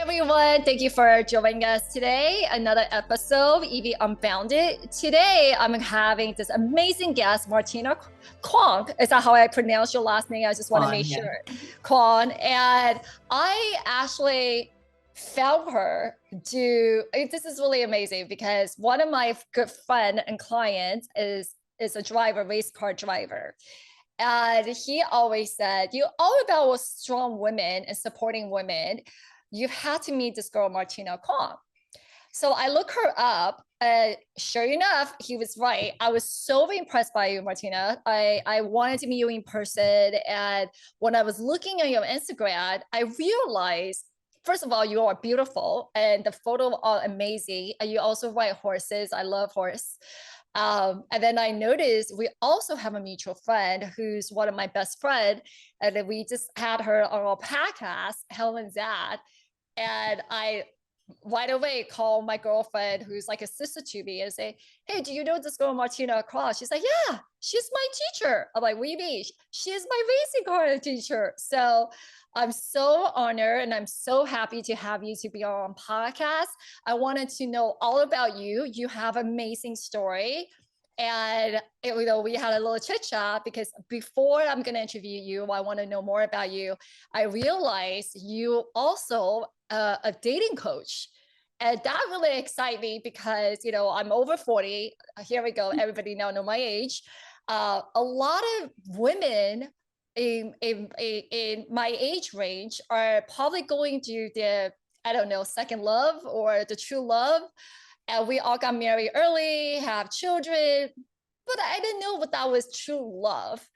everyone. Thank you for joining us today. Another episode, EV Unbounded. Today, I'm having this amazing guest, Martina Kwan. Is that how I pronounce your last name? I just want to make sure. Kwan. And I actually found her this is really amazing because one of my good friend and clients is a driver, race car driver. And he always said, you're all about strong women and supporting women. You had to meet this girl, Martina Kwan. So I look her up. Sure enough, he was right. I was so impressed by you, Martina. I wanted to meet you in person. And when I was looking at your Instagram, I realized, first of all, you are beautiful and the photos are amazing. And you also ride horses. I love horse. And then I noticed we also have a mutual friend who's one of my best friend. And then we just had her on our podcast, Helen Zad. And I right away call my girlfriend, who's like a sister to me, and say, hey, do you know this girl, Martina Kwan? She's like, yeah, she's my teacher. I'm like, what do you mean? She is my racing car teacher. So I'm so honored and I'm so happy to have you to be on podcast. I wanted to know all about you. You have amazing story. And we had a little chit chat because before I'm going to interview you, I want to know more about you. I realized you also a dating coach. And that really excites me because, I'm over 40. Here we go. Everybody now know my age. A lot of women in my age range are probably going to the, I don't know, second love or the true love. And we all got married early, have children, but I didn't know what that was true love.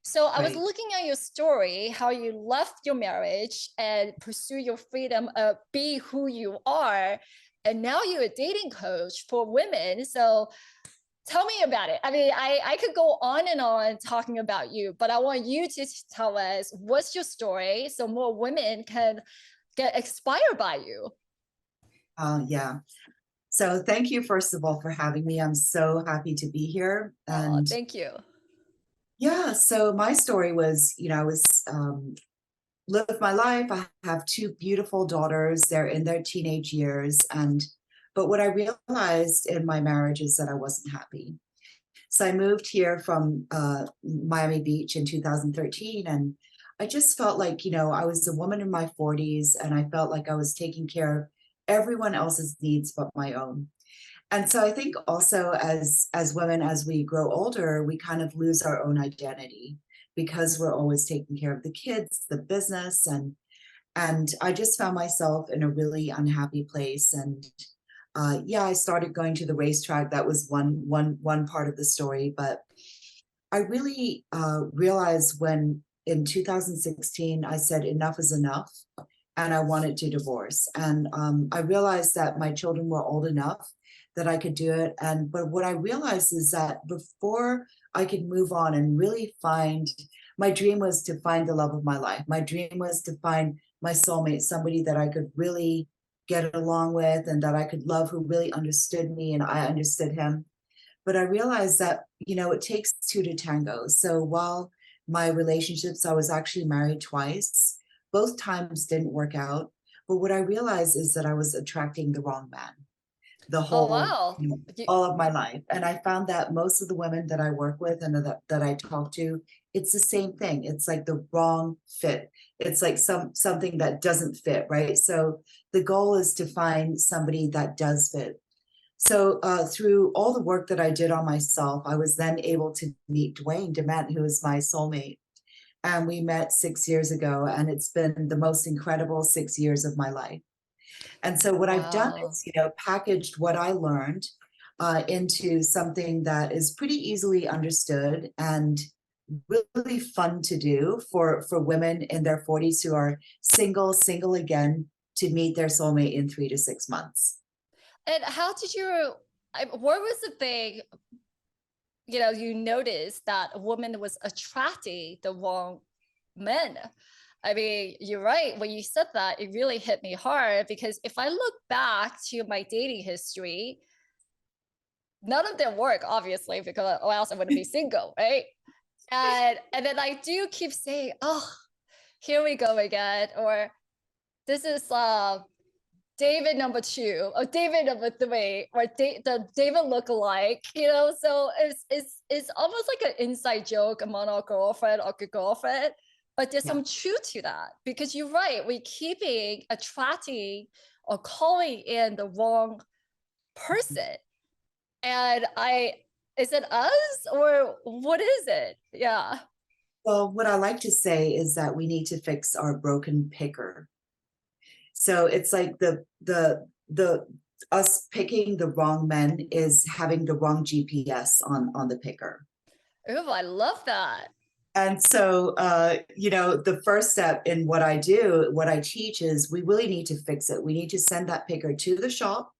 So I was looking at your story, how you left your marriage and pursue your freedom of be who you are. And now you're a dating coach for women. So tell me about it. I mean, I could go on and on talking about you, but I want you to tell us what's your story so more women can get inspired by you. Yeah. So thank you, first of all, for having me. I'm so happy to be here. And thank you. Yeah, so my story was, I was lived my life. I have two beautiful daughters. They're in their teenage years. But what I realized in my marriage is that I wasn't happy. So I moved here from Miami Beach in 2013. And I just felt like, I was a woman in my 40s and I felt like I was taking care of everyone else's needs but my own. And so I think also as women, as we grow older, we kind of lose our own identity because we're always taking care of the kids, the business, and I just found myself in a really unhappy place. And I started going to the racetrack. That was one part of the story. But I really realized when in 2016 I said enough is enough, and I wanted to divorce. And I realized that my children were old enough that I could do it. But what I realized is that before I could move on and really my dream was to find the love of my life. My dream was to find my soulmate, somebody that I could really get along with and that I could love, who really understood me and I understood him. But I realized that, it takes two to tango. So while my relationships, I was actually married twice, both times didn't work out. But what I realized is that I was attracting the wrong man the whole, wow. all of my life. And I found that most of the women that I work with and that I talk to, it's the same thing. It's like the wrong fit. It's like something that doesn't fit, right? So the goal is to find somebody that does fit. So through all the work that I did on myself, I was then able to meet Dwayne DeMent, who is my soulmate. And we met 6 years ago, and it's been the most incredible 6 years of my life. And so what I've done is, packaged what I learned into something that is pretty easily understood and really fun to do for women in their 40s who are single again, to meet their soulmate in 3 to 6 months. And how did what was the thing, you noticed that a woman was attracting the wrong men? I mean, you're right. When you said that, it really hit me hard because if I look back to my dating history, none of them work, obviously, because or else I wouldn't be single, right? And then I do keep saying, oh, here we go again, or this is David number two or David number three or the David look-alike, so it's almost like an inside joke among our girlfriend or good girlfriend, but there's Yeah. some truth to that because you're right, we keeping attracting or calling in the wrong person. And is it us or what is it? Yeah. Well, what I like to say is that we need to fix our broken picker. So it's like the us picking the wrong men is having the wrong GPS on the picker. Oh, I love that. And so, the first step in what I do, what I teach is we really need to fix it. We need to send that picker to the shop.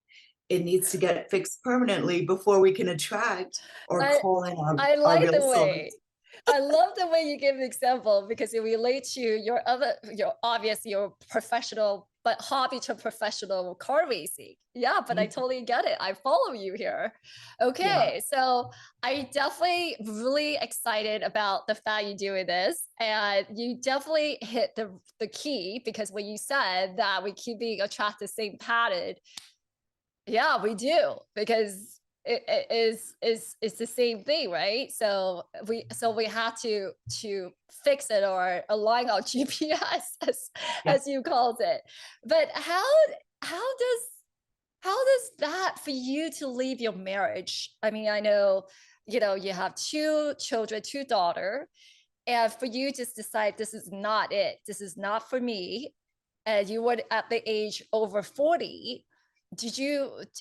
It needs to get fixed permanently before we can attract or I call in I our like real the way. soulmates. I love the way you give an example because it relates to your professional, but hobby to professional car racing. Yeah, but I totally get it. I follow you here. Yeah. Okay, so I definitely really excited about the fact you're doing this, and you definitely hit the key because when you said that we keep being attracted to the same pattern, yeah, we do because it is it's the same thing, right? So we have to fix it or align our GPS Yeah. as you called it. But how does how does that for you to leave your marriage? I mean, I know you have two children, two daughter, and for you just decide this is not it, this is not for me, and you were at the age over 40,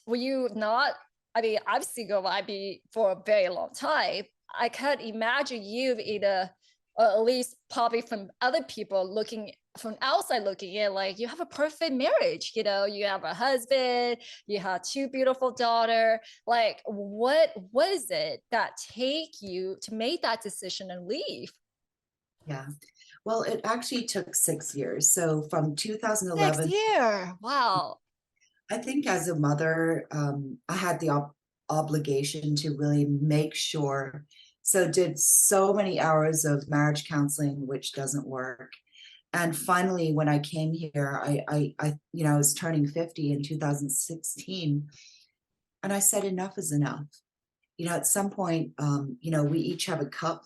were you not, I mean, I'm single, I'd be for a very long time. I can't imagine you in a, or at least probably from other people looking from outside looking in, like you have a perfect marriage, you have a husband, you have two beautiful daughter. Like what was it that take you to make that decision and leave? Yeah. Well, it actually took 6 years. So from Next 2011, year. Wow. I think as a mother, I had the obligation to really make sure. So did so many hours of marriage counseling, which doesn't work. And finally, when I came here, I was turning 50 in 2016, and I said, enough is enough. At some point, we each have a cup,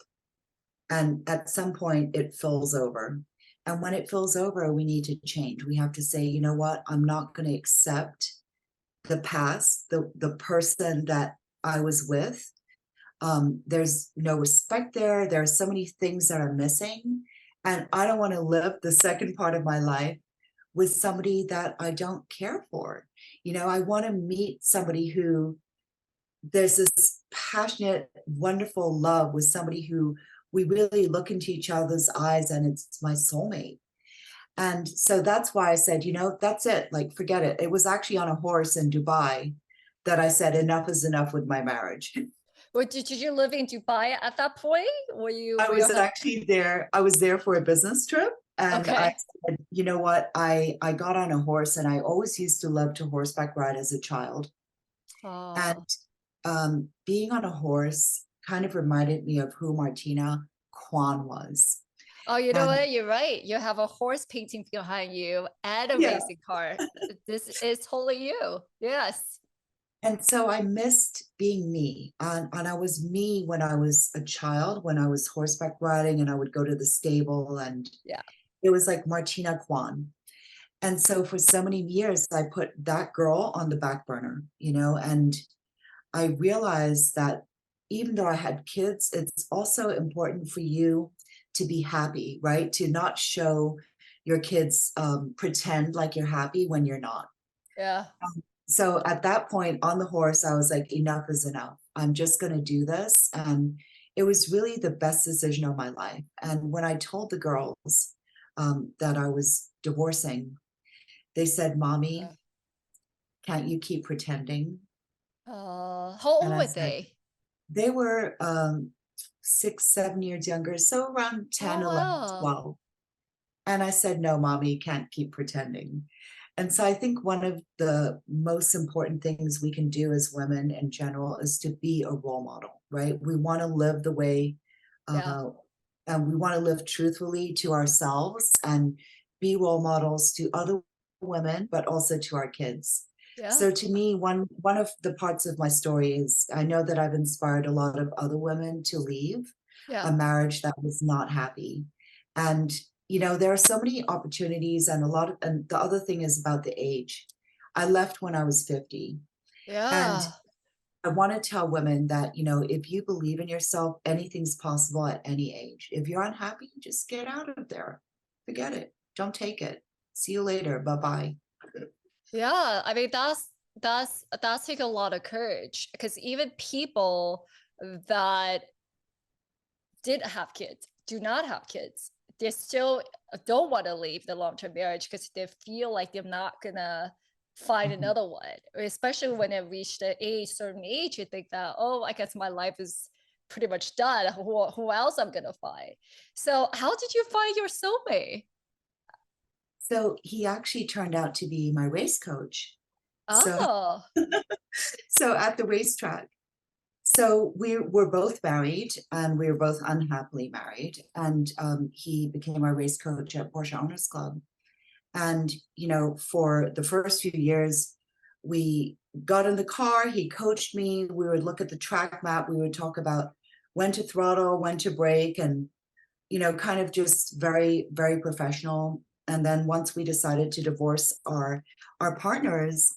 and at some point it fills over. And when it fills over, we need to change. We have to say, you know what? I'm not going to accept the past, the person that I was with. There's no respect there. There are so many things that are missing. And I don't want to live the second part of my life with somebody that I don't care for. I want to meet somebody who there's this passionate, wonderful love with somebody who we really look into each other's eyes and it's my soulmate. And so that's why I said, that's it. Like, forget it. It was actually on a horse in Dubai that I said, enough is enough with my marriage. Well, did you live in Dubai at that point? I Were you was actually there. I was there for a business trip. And I okay? said, you know what? I got on a horse, and I always used to love to horseback ride as a child. And Oh, being on a horse kind of reminded me of who Martina Kwan was. oh, you know And what? You're right. You have a horse painting behind you and a yeah, racing car. This is totally you. Yes. and so I missed being me. And I was me when I was a child, when I was horseback riding and I would go to the stable, and Yeah. it was like Martina Kwan. And so for so many years, I put that girl on the back burner, and I realized that even though I had kids, it's also important for you to be happy, right? To not show your kids, pretend like you're happy when you're not. Yeah. So at that point on the horse, I was like, enough is enough. I'm just going to do this. And it was really the best decision of my life. And when I told the girls, that I was divorcing, they said, Mommy, can't you keep pretending? How And old I were said, they? they were 6, 7 years younger, so around Oh, 10, 11, wow. 12. And I said, no, Mommy, you can't keep pretending. And so I think one of the most important things we can do as women in general is to be a role model, right? We want to live the way, Yeah. uh, and we want to live truthfully to ourselves and be role models to other women, but also to our kids. Yeah. So to me, one of the parts of my story is I know that I've inspired a lot of other women to leave Yeah. a marriage that was not happy. And there are so many opportunities, and and the other thing is about the age. I left when I was 50. And Yeah. I want to tell women that, if you believe in yourself, anything's possible at any age. If you're unhappy, just get out of there. Forget it. Don't take it. See you later. Bye-bye. Yeah. I mean, that's take a lot of courage because even people that did have kids, do not have kids, they still don't want to leave the long-term marriage because they feel like they're not gonna find Mhm. another one, especially when they reach the certain age, you think that, oh, I guess my life is pretty much done. Who else I'm gonna find? So how did you find your soulmate? So he actually turned out to be my race coach. So, Oh, so at the racetrack. So we were both married, and we were both unhappily married. And he became our race coach at Porsche Owners Club. And, for the first few years, we got in the car, he coached me, we would look at the track map, we would talk about when to throttle, when to brake, and, kind of just very, very professional. And then once we decided to divorce our partners,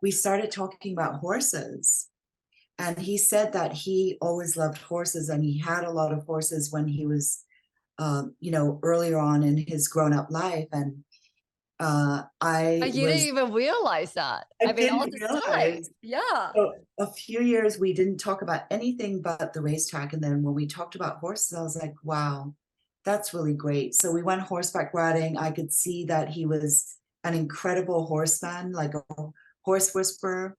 we started talking about horses. And he said that he always loved horses, and he had a lot of horses when he was, earlier on in his grown-up life. And you didn't even realize that. I I mean, all didn't this time. realize. Yeah. So a few years we didn't talk about anything but the racetrack. And then when we talked about horses, I was like, wow, that's really great. So we went horseback riding. I could see that he was an incredible horseman, like a horse whisperer.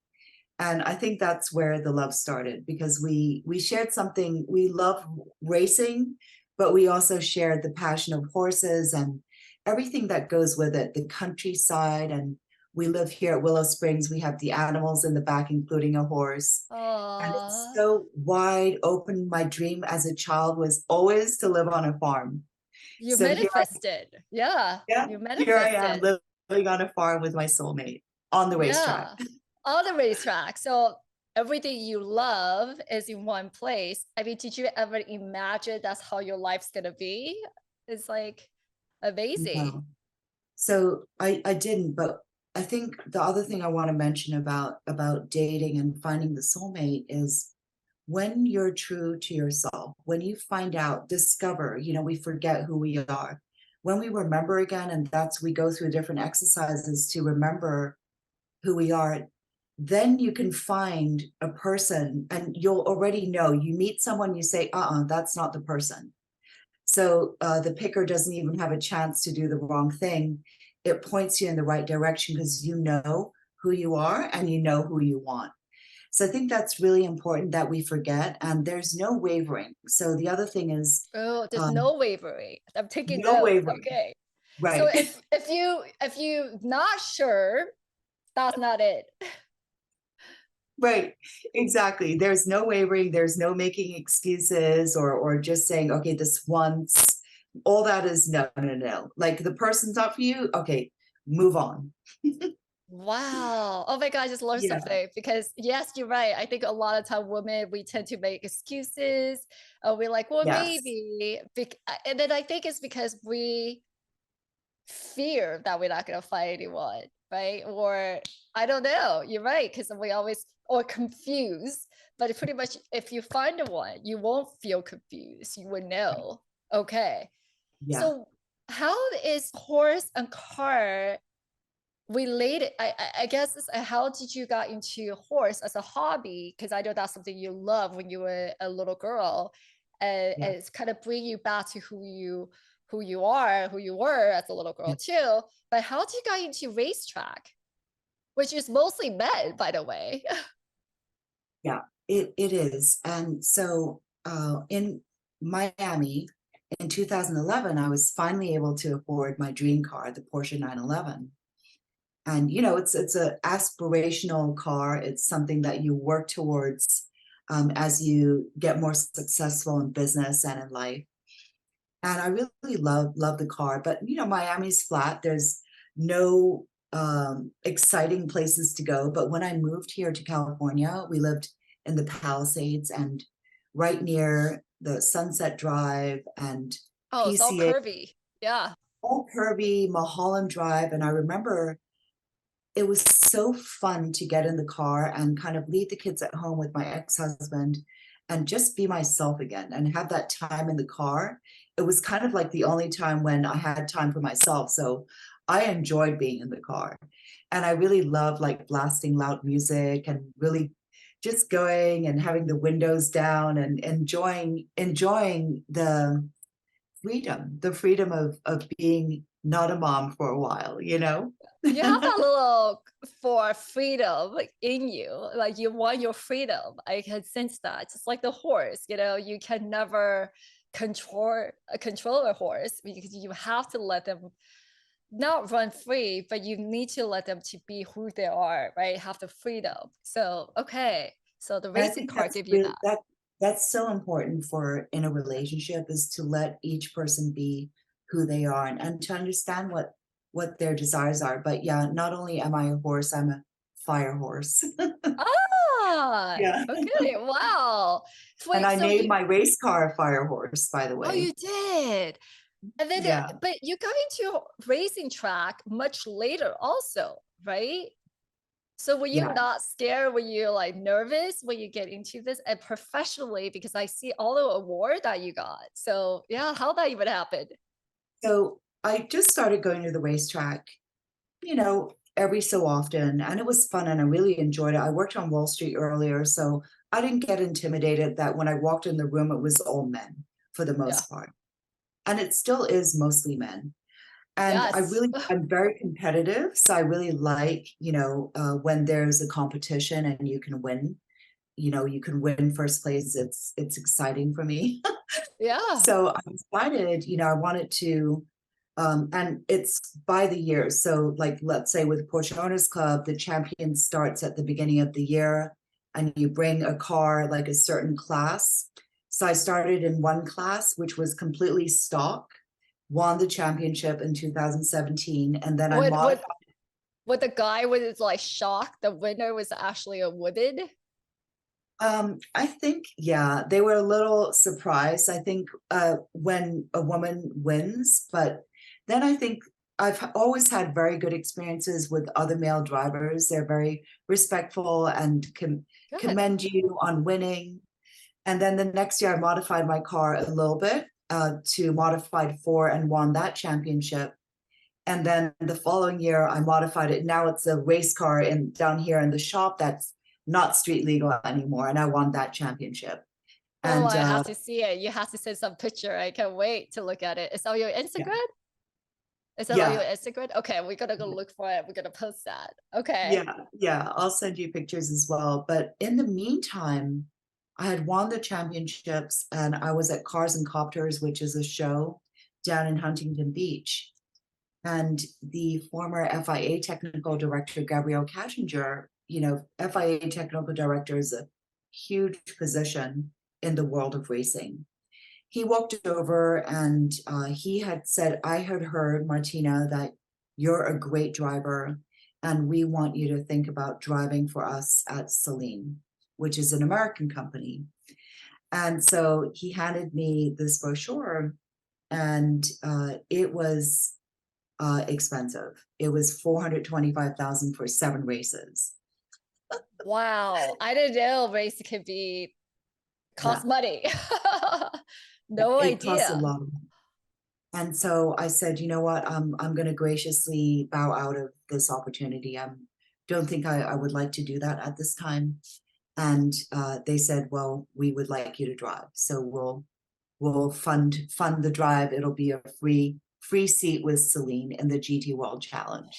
And I think that's where the love started, because we shared something. We love racing, but we also shared the passion of horses and everything that goes with it, the countryside. And we live here at Willow Springs. We have the animals in the back, including a horse. And it's Oh, so wide open. My dream as a child was always to live on a farm. you So manifested. Yeah, yeah, you here I am manifested. living on a farm with my soulmate on the racetrack. Yeah, on the racetrack. So everything you love is in one place. I mean, did you ever imagine that's how your life's gonna be? It's like amazing. No. So I didn't, but I think the other thing I want to mention about dating and finding the soulmate is when you're true to yourself, when you find out, discover, we forget who we are. When we remember again, and that's we go through different exercises to remember who we are, then you can find a person, and you'll already know. You meet someone, you say, that's not the person. So the picker doesn't even have a chance to do the wrong thing. It points you in the right direction because you know who you are and you know who you want. So I think that's really important that we forget, and there's no wavering. So the other thing is Oh, there's um, no wavering. I'm taking no notes. wavering. Okay. So Right. if you not sure, that's not it. Right. Exactly. There's no wavering. There's no making excuses or just saying, okay, this once. All that is no, no, no. Like the person's not for you. Okay, move on. Wow. Oh my God, I just learned Yeah. something because yes, you're right. I think a lot of time women, we tend to make excuses. We're like, well, Yes. maybe. And then I think it's because we fear that we're not going to find anyone, right? Or I don't know. You're right. Because we always, or confused. But pretty much if you find one, you won't feel confused. You will know. Okay. Yeah. So how is horse and car related? I guess how did you got into horse as a hobby? Because I know that's something you love when you were a little girl, and Yeah. it's kind of bring you back to who you are, who you were as a little girl Yeah. too. But how did you got into racetrack, which is mostly men, by the way? Yeah. It is. And so in Miami in 2011, I was finally able to afford my dream car, the Porsche 911. And it's a aspirational car. It's something that you work towards as you get more successful in business and in life. And I really love the car. But Miami's flat. There's no exciting places to go. But when I moved here to California, we lived in the Palisades and right near the Sunset Drive and Oh, it's all PCA, curvy. Yeah. all curvy, Mulholland Drive. And I remember it was so fun to get in the car and kind of leave the kids at home with my ex-husband and just be myself again and have that time in the car. It was kind of like the only time when I had time for myself. So I enjoyed being in the car. And I really love like blasting loud music and really just going and having the windows down and enjoying the freedom of being not a mom for a while, you know? You have that little for freedom like in you, like you want your freedom. I can sense that. Just like the horse, you can never control a horse because you have to let them not run free, but you need to let them to be who they are, right? Have the freedom. So okay, so the And I racing think car give you that. that's so important for in a relationship is to let each person be who they are and to understand what their desires are. But yeah, not only am I a horse, I'm a fire horse. Ah, Yeah. okay, wow. And Wait, I so named you my race car a fire horse, by the oh way. you did. And then Yeah. but you got into racing track much later also, right? So were you Yeah. not scared? Were you like nervous when you get into this and professionally? Because I see all the award that you got. So yeah, how that even happened? So I just started going to the racetrack, every so often, and it was fun and I really enjoyed it. I worked on Wall Street earlier, so I didn't get intimidated that when I walked in the room, it was all men for the Yeah. most part. And it still is mostly men. And Yes. I'm very competitive. So I really like, when there's a competition and you can win, you can win first place. It's exciting for me. Yeah. So I decided, I wanted to, and it's by the year. So, like, let's say with Porsche Owners Club, the champion starts at the beginning of the year, and you bring a car like a certain class. So I started in one class, which was completely stock, won the championship in 2017, and then I What modified. what what the guy was like shocked the winner was actually a woman? I think, yeah, they were a little surprised. I think when a woman wins, but then I think I've always had very good experiences with other male drivers. They're very respectful and Good. commend you on winning. And then the next year, I modified my car a little bit to modified four and won that championship. And then the following year, I modified it. Now it's a race car in down here in the shop that's not street legal anymore, and I won that championship. Oh, And I have to see it. You have to send some picture. I can't wait to look at it. Is that on your yeah, Instagram? Is that on your yeah, Instagram? Okay, we're gonna go look for it. We're gonna post that. Okay. yeah. I'll send you pictures as well. But in the meantime, I had won the championships, and I was at Cars and Copters, which is a show down in Huntington Beach. And the former FIA technical director, Gabrielle Kashinger, FIA technical director is a huge position in the world of racing. He walked over and he had said, I had heard, Martina, that you're a great driver and we want you to think about driving for us at Celine, which is an American company. And so he handed me this brochure and it was expensive. It was 425,000 for 7 races. Wow. I didn't know race could be Yeah, cost money. No it costs a idea. lot. And so I said, you know what, I'm going to graciously bow out of this opportunity. I don't think I would like to do that at this time. And they said, well, we would like you to drive, so we'll fund the drive. It'll be a free seat with Celine in the GT World Challenge.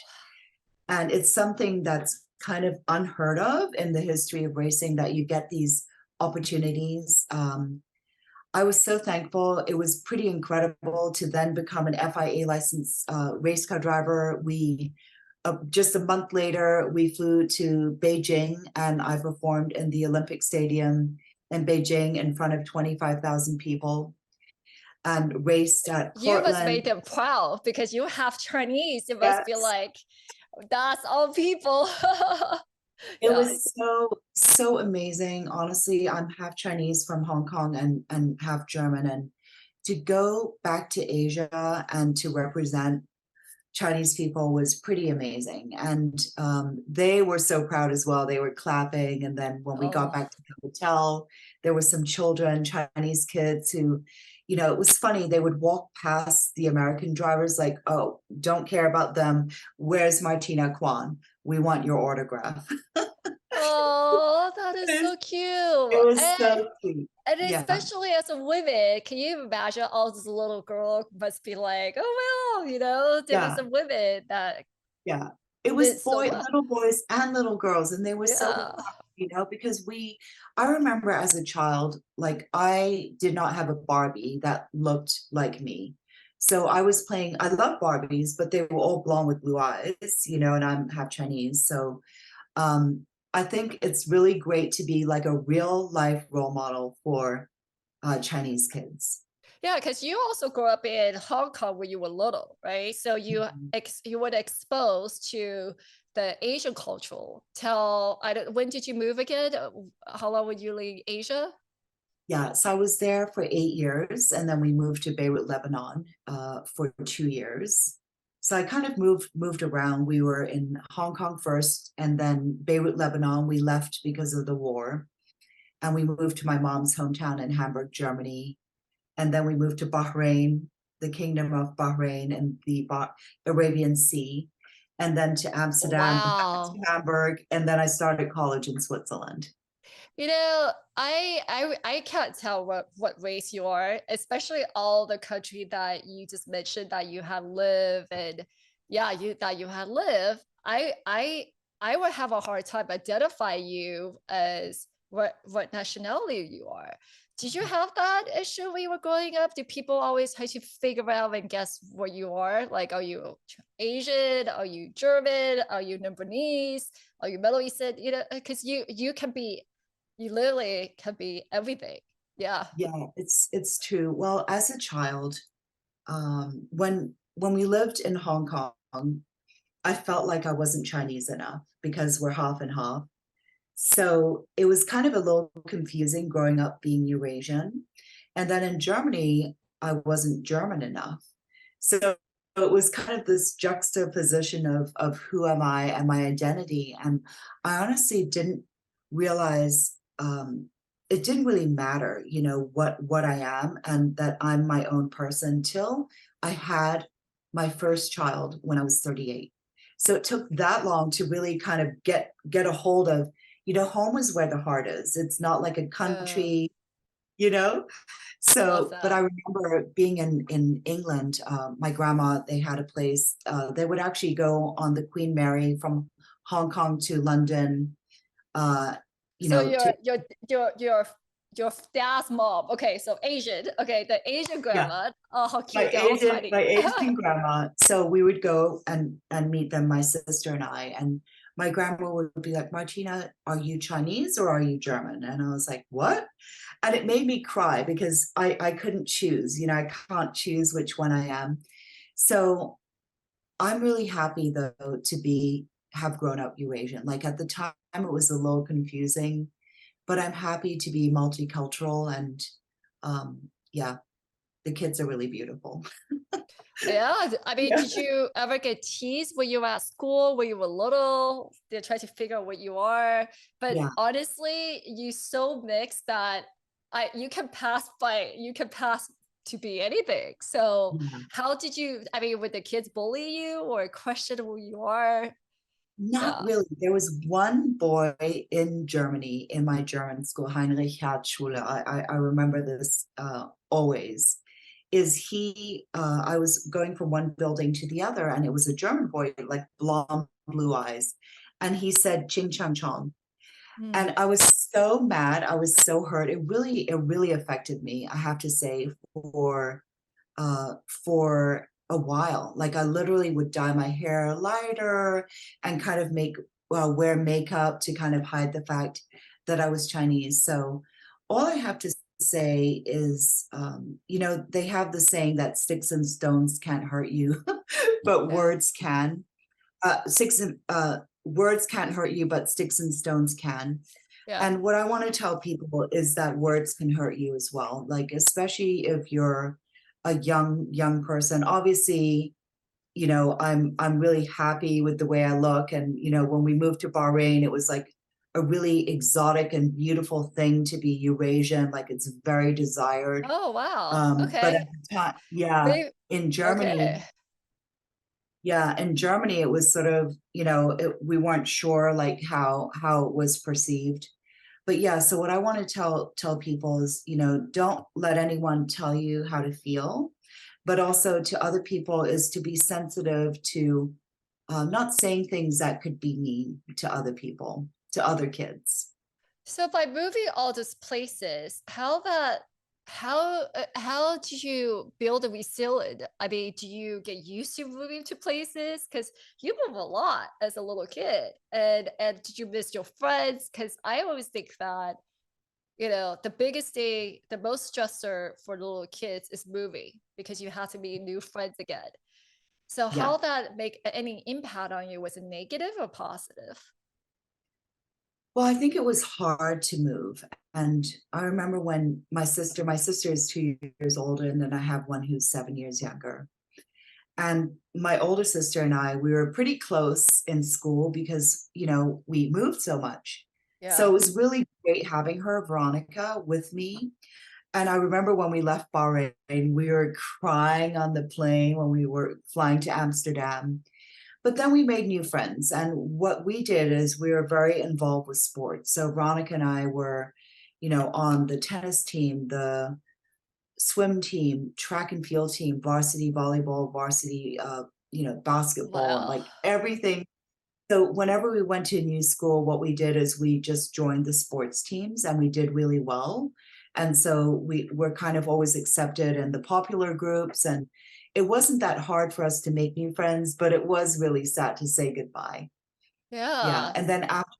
And it's something that's kind of unheard of in the history of racing that you get these opportunities. I was so thankful. It was pretty incredible to then become an FIA licensed race car driver. We just a month later, we flew to Beijing and I performed in the Olympic Stadium in Beijing in front of 25,000 people and raced at You must Portland. make them proud because you have Chinese. It Yes, must be like, That's all people. It Yeah. was so amazing. Honestly, I'm half Chinese from Hong Kong and half German. And to go back to Asia and to represent Chinese people was pretty amazing. And they were so proud as well. They were clapping. And then when we got Oh. back to the hotel, there were some children, Chinese kids who, it was funny. They would walk past the American drivers like, oh, don't care about them. Where's Martina Kwan? We want your autograph. Oh, that is It so cute. was so sweet. And Yeah, especially as a woman, can you imagine all these little girls must be like, oh well, there was yeah. some women that Yeah. It was did so well. little boys and little girls, and they were so Yeah. proud, because I remember as a child, like I did not have a Barbie that looked like me. So I love Barbies, but they were all blonde with blue eyes, and I'm half Chinese. So I think it's really great to be like a real life role model for Chinese kids. Yeah, because you also grew up in Hong Kong when you were little, right? So Mhm. you were exposed to the Asian culture. Till I don't, when did you move again? How long were you in Asia? Yeah, so I was there for 8 years, and then we moved to Beirut, Lebanon, for 2 years. So I kind of moved around. We were in Hong Kong first, and then Beirut, Lebanon. We left because of the war, and we moved to my mom's hometown in Hamburg, Germany, and then we moved to Bahrain, the Kingdom of Bahrain, and the Arabian Sea, and then to Amsterdam, back to Wow. Hamburg, and then I started college in Switzerland. I can't tell what race you are, especially all the country that you just mentioned that you have lived and yeah, you have lived. I would have a hard time identify you as what nationality you are. Did you have that issue when you were growing up? Do people always try to figure out and guess what you are? Like, are you Asian? Are you German? Are you Lebanese? Are you Middle Eastern? Because you can be you literally can be everything. Yeah. Yeah, it's true. Well, as a child, when we lived in Hong Kong, I felt like I wasn't Chinese enough because we're half and half. So it was kind of a little confusing growing up being Eurasian. And then in Germany, I wasn't German enough. So it was kind of this juxtaposition of who am I and my identity. And I honestly didn't realize it didn't really matter, what I am and that I'm my own person till I had my first child when I was 38. So it took that long to really kind of get a hold of, home is where the heart is. It's not like a Uh, country, you know? love So, but I that. remember being in England, my grandma, they had a place, they would actually go on the Queen Mary from Hong Kong to London, uh, So to, your dad's mom. Okay, so Asian. Okay, the Asian yeah, grandma. Oh, how cute. They're all My tiny. Asian grandma. So we would go and meet them, my sister and I, and my grandma would be like, Martina, are you Chinese or are you German? And I was like, what? And it made me cry because I couldn't choose, I can't choose which one I am. So I'm really happy though to have grown up Eurasian. Like at the time it was a little confusing, but I'm happy to be multicultural and yeah, the kids are really beautiful. Yeah, I mean, Yeah. did you ever get teased when you were at school, when you were little? They try to figure out what you are. But Yeah. honestly, you so mixed that you can pass to be anything. So Yeah. how did you, I mean, would the kids bully you or question who you are? Not Yeah. really. There was one boy in Germany in my German school, Heinrich Schule. I remember this always. Is he? I was going from one building to the other, and it was a German boy, like blonde, blue eyes, and he said "Ching Chang Chong," Hmm. and I was so mad. I was so hurt. It really affected me. I have to say for a while. Like I literally would dye my hair lighter and kind of wear makeup to kind of hide the fact that I was Chinese. So all I have to say is, they have the saying that sticks and stones can't hurt you, but Yeah. words can. sticks and words can't hurt you, but sticks and stones can. Yeah. And what I want to tell people is that words can hurt you as well. Like, especially if you're a young person. Obviously, I'm really happy with the way I look. And, when we moved to Bahrain, it was like a really exotic and beautiful thing to be Eurasian. Like, it's very desired. Oh, wow. But at Okay. the time, yeah, Maybe, in Germany, okay. it was sort of, we weren't sure like how it was perceived. But yeah, so what I want to tell people is, don't let anyone tell you how to feel, but also to other people is to be sensitive to not saying things that could be mean to other people, to other kids. So by moving all those places, how did you build a resilience? I mean, do you get used to moving to places? Because you move a lot as a little kid. And did you miss your friends? Because I always think that, the biggest thing, the most stressor for little kids is moving because you have to meet new friends again. So Yeah. how that make any impact on you? Was it negative or positive? Well, I think it was hard to move. And I remember when my sister is 2 years older, and then I have one who's 7 years younger. And my older sister and I, we were pretty close in school because, we moved so much. So Yeah. it was really great having her, Veronica, with me. And I remember when we left Bahrain, we were crying on the plane when we were flying to Amsterdam. But then we made new friends. And what we did is we were very involved with sports. So Veronica and I were, on the tennis team, the swim team, track and field team, varsity volleyball, varsity, basketball, and Wow. like everything. So whenever we went to a new school, what we did is we just joined the sports teams and we did really well. And so we were kind of always accepted in the popular groups. And it wasn't that hard for us to make new friends, but it was really sad to say goodbye. Yeah. Yeah. And then after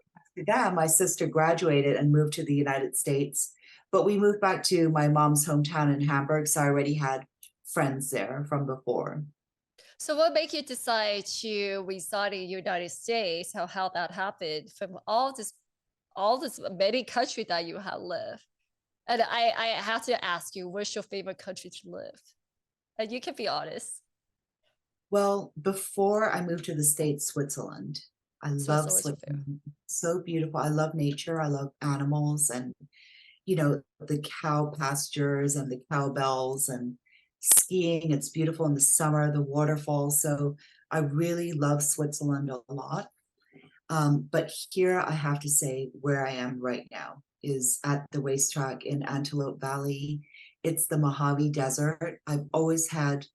that, my sister graduated and moved to the United States. But we moved back to my mom's hometown in Hamburg. So I already had friends there from before. So what made you decide to reside in the United States? How that happened from all this many country that you have lived? And I have to ask you, what's your favorite country to live? And you can be honest. Well, before I moved to the States, Switzerland. I love Switzerland's your favorite. Switzerland. So beautiful. I love nature. I love animals and, the cow pastures and the cowbells and skiing. It's beautiful in the summer, the waterfalls. So I really love Switzerland a lot. But here I have to say where I am right now is at the racetrack in Antelope Valley. It's the Mojave Desert. I've always had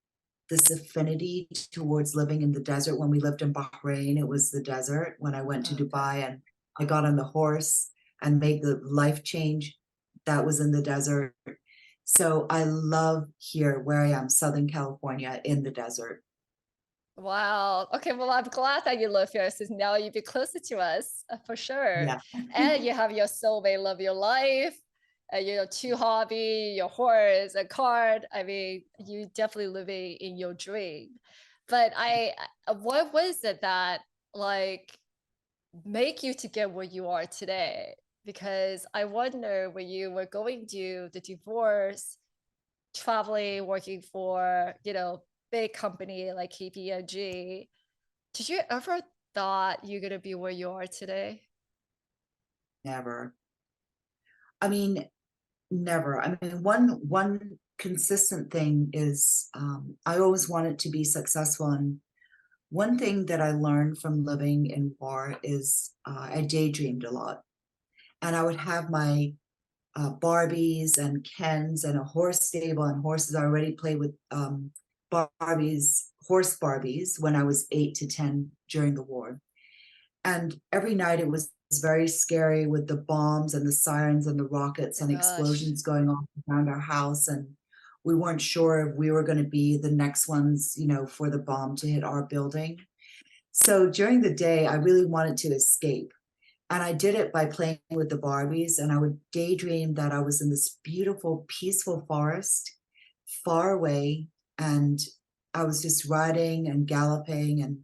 this affinity towards living in the desert. When we lived in Bahrain, it was the desert. When I went to Okay. Dubai and I got on the horse and made the life change, that was in the desert. So I love here where I am, Southern California, in the desert. Wow. Okay. Well, I'm glad that you live here, since now you be closer to us for sure. Yeah. And you have your soulmate love your life, your two hobby, your horse, a card. I mean, you definitely living in your dream. But what was it that like make you to get where you are today? Because I wonder when you were going through the divorce, traveling, working for, big company like KPMG, did you ever thought you're gonna be where you are today? Never. I mean, never. I mean, one consistent thing is I always wanted to be successful. And one thing that I learned from living in war is I daydreamed a lot. And I would have my Barbies and Kens and a horse stable and horses. I already played with Barbies, horse Barbies when I was 8 to 10 during the war. And every night it was very scary with the bombs and the sirens and the rockets Oh and gosh. explosions going on around our house. And we weren't sure if we were going to be the next ones, for the bomb to hit our building. So during the day, I really wanted to escape. And I did it by playing with the Barbies. And I would daydream that I was in this beautiful, peaceful forest far away. And I was just riding and galloping. And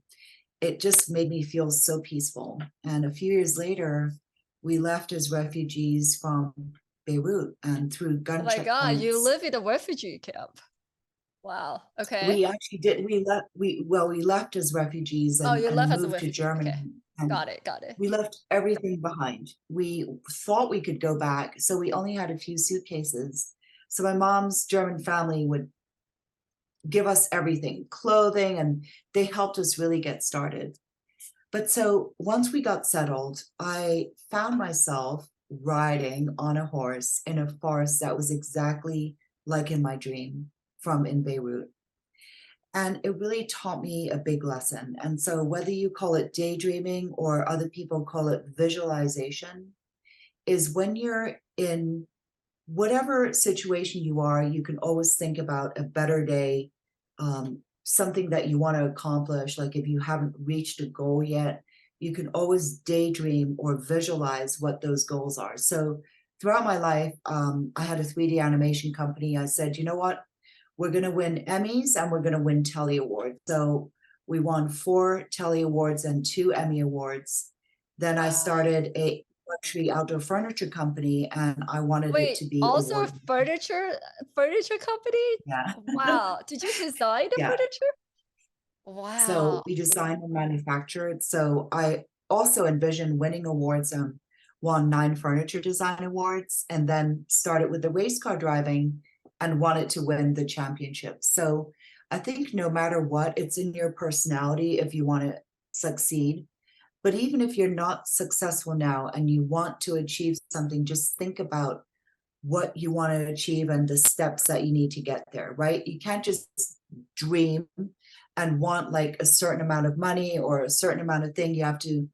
it just made me feel so peaceful. And a few years later, we left as refugees from Beirut, and through Oh gun my God, you checkpoints, live in a refugee camp. Wow. Okay. we actually did. We left as refugees Oh, and you left as a moved to refugee. Okay. Germany, and Got it. Got it. we left everything behind. We thought we could go back, so we only had a few suitcases. So my mom's German family would give us everything, clothing, and they helped us really get started. But so once we got settled, I found myself riding on a horse in a forest that was exactly like in my dream from in Beirut. And it really taught me a big lesson. And so whether you call it daydreaming or other people call it visualization, is when you're in whatever situation you are, you can always think about a better day, something that you want to accomplish. Like if you haven't reached a goal yet, you can always daydream or visualize what those goals are. So throughout my life, I had a 3D animation company. I said, you know what? We're going to win Emmys and we're going to win Telly Awards. So we won 4 Telly Awards and 2 Emmy Awards. Then I Wow. started a luxury outdoor furniture company, and I wanted it Wait, to be also a award. furniture company? Yeah. Wow. Did you design the Yeah. furniture? So Wow. we designed and manufactured. So I also envisioned winning awards and won 9 furniture design awards, and then started with the race car driving and wanted to win the championship. So I think no matter what, it's in your personality if you want to succeed. But even if you're not successful now and you want to achieve something, just think about what you want to achieve and the steps that you need to get there, right? You can't just dream and want like a certain amount of money or a certain amount of thing. You have to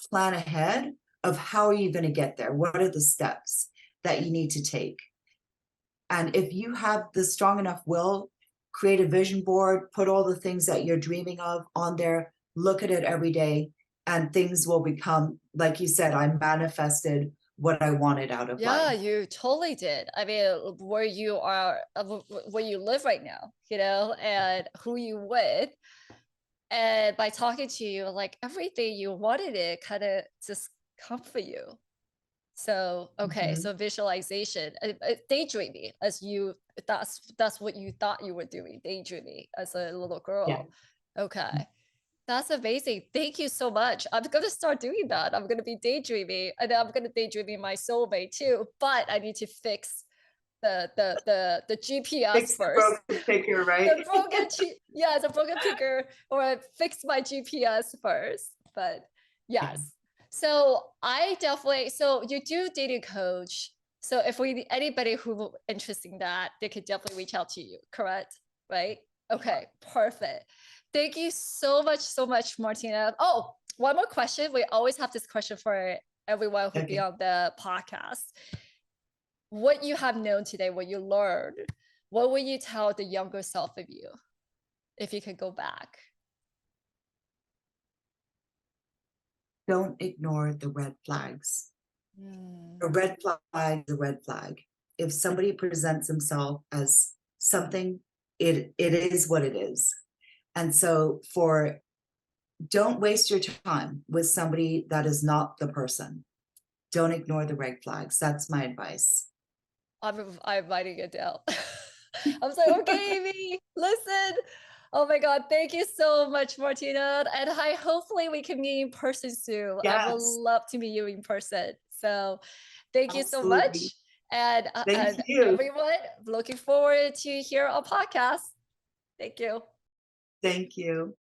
plan ahead of how are you going to get there? What are the steps that you need to take? And if you have the strong enough will, create a vision board, put all the things that you're dreaming of on there, look at it every day, and things will become, like you said, I manifested what I wanted out of Yeah, life. you totally did. I mean, where you are, where you live right now, and who you with, and by talking to you, like everything you wanted it kind of just come for you. So, okay, Mhm. so visualization, daydreaming, as you, that's what you thought you were doing, daydreaming as a little Yeah. girl. Okay. That's amazing. Thank you so much. I'm gonna start doing that. I'm gonna be daydreaming, and then I'm gonna daydreaming my soulmate too. But I need to fix the GPS Fix the first. broken figure, right? The yeah, the broken picker, or fix my GPS first. But Yeah. yes. So I definitely, so you do dating coach. So if we anybody who interested in that, they could definitely reach out to you, correct? Right? Okay, perfect. Thank you so much, Martina. Oh, one more question. We always have this question for everyone who be Okay. on the podcast. What you have known today, what you learned, what would you tell the younger self of you if you could go back? Don't ignore the red flags. A red flag is a red flag. If somebody presents himself as something, it is what it is. And so for don't waste your time with somebody that is not the person. Don't ignore the red flags. That's my advice. I'm writing it down. I was like, okay, Amy, listen. Oh my God, thank you so much, Martina. And hopefully we can meet in person soon. I would Yes, love to meet you in person. So thank you so absolutely. much. And, Thank and you. everyone, looking forward to hear our podcast. Thank you. Thank you.